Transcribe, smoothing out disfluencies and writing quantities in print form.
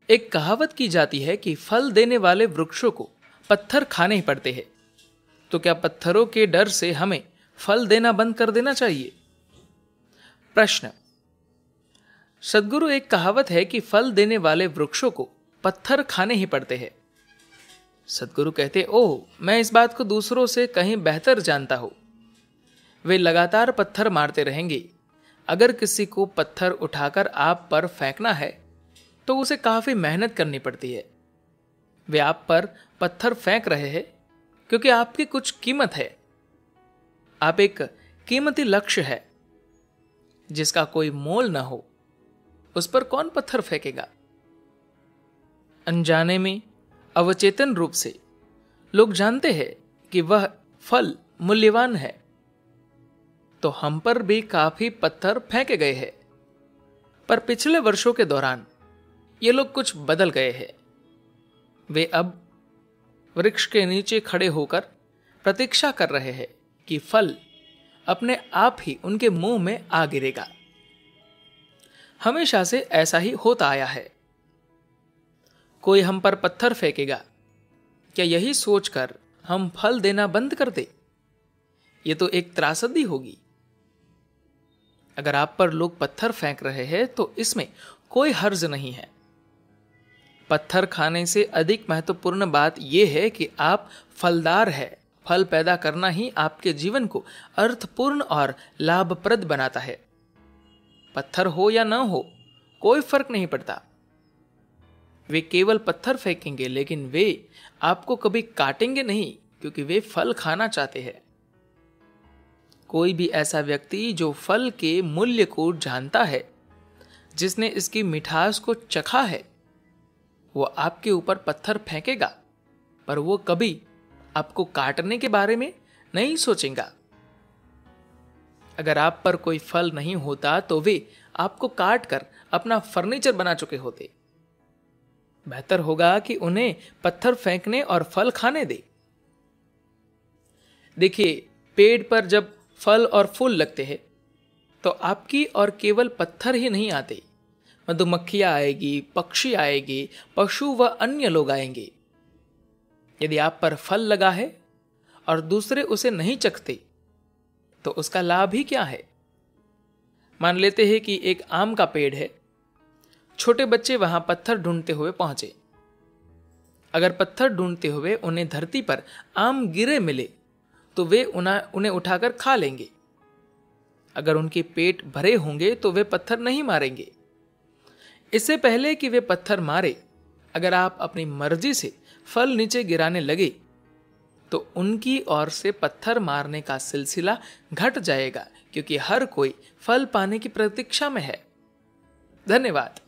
एक कहावत की जाती है कि फल देने वाले वृक्षों को पत्थर खाने ही पड़ते हैं। तो क्या पत्थरों के डर से हमें फल देना बंद कर देना चाहिए? प्रश्न। सद्गुरु, एक कहावत है कि फल देने वाले वृक्षों को पत्थर खाने ही पड़ते हैं। सद्गुरु कहते, ओह, मैं इस बात को दूसरों से कहीं बेहतर जानता हूं। वे लगातार पत्थर मारते रहेंगे। अगर किसी को पत्थर उठाकर आप पर फेंकना है तो उसे काफी मेहनत करनी पड़ती है। वे आप पर पत्थर फेंक रहे हैं क्योंकि आपकी कुछ कीमत है। आप एक कीमती लक्ष्य है जिसका कोई मोल ना हो, उस पर कौन पत्थर फेंकेगा? अनजाने में, अवचेतन रूप से लोग जानते हैं कि वह फल मूल्यवान है, तो हम पर भी काफी पत्थर फेंके गए हैं। पर पिछले वर्षों के दौरान ये लोग कुछ बदल गए हैं। वे अब वृक्ष के नीचे खड़े होकर प्रतीक्षा कर रहे हैं कि फल अपने आप ही उनके मुंह में आ गिरेगा। हमेशा से ऐसा ही होता आया है। कोई हम पर पत्थर फेंकेगा, क्या यही सोचकर हम फल देना बंद कर दे? ये तो एक त्रासदी होगी। अगर आप पर लोग पत्थर फेंक रहे हैं तो इसमें कोई हर्ज नहीं है। पत्थर खाने से अधिक महत्वपूर्ण बात यह है कि आप फलदार है। फल पैदा करना ही आपके जीवन को अर्थपूर्ण और लाभप्रद बनाता है। पत्थर हो या ना हो, कोई फर्क नहीं पड़ता। वे केवल पत्थर फेंकेंगे, लेकिन वे आपको कभी काटेंगे नहीं, क्योंकि वे फल खाना चाहते हैं। कोई भी ऐसा व्यक्ति जो फल के मूल्य को जानता है, जिसने इसकी मिठास को चखा है, वो आपके ऊपर पत्थर फेंकेगा, पर वो कभी आपको काटने के बारे में नहीं सोचेगा। अगर आप पर कोई फल नहीं होता तो वे आपको काट कर अपना फर्नीचर बना चुके होते। बेहतर होगा कि उन्हें पत्थर फेंकने और फल खाने दे। देखिए, पेड़ पर जब फल और फूल लगते हैं तो आपकी और केवल पत्थर ही नहीं आते। मधुमक्खियां आएगी, पक्षी आएगी, पशु व अन्य लोग आएंगे। यदि आप पर फल लगा है और दूसरे उसे नहीं चखते तो उसका लाभ ही क्या है? मान लेते हैं कि एक आम का पेड़ है। छोटे बच्चे वहां पत्थर ढूंढते हुए पहुंचे। अगर पत्थर ढूंढते हुए उन्हें धरती पर आम गिरे मिले तो वे उन्हें उठाकर खा लेंगे। अगर उनके पेट भरे होंगे तो वे पत्थर नहीं मारेंगे। इससे पहले कि वे पत्थर मारे, अगर आप अपनी मर्जी से फल नीचे गिराने लगे तो उनकी ओर से पत्थर मारने का सिलसिला घट जाएगा, क्योंकि हर कोई फल पाने की प्रतीक्षा में है। धन्यवाद।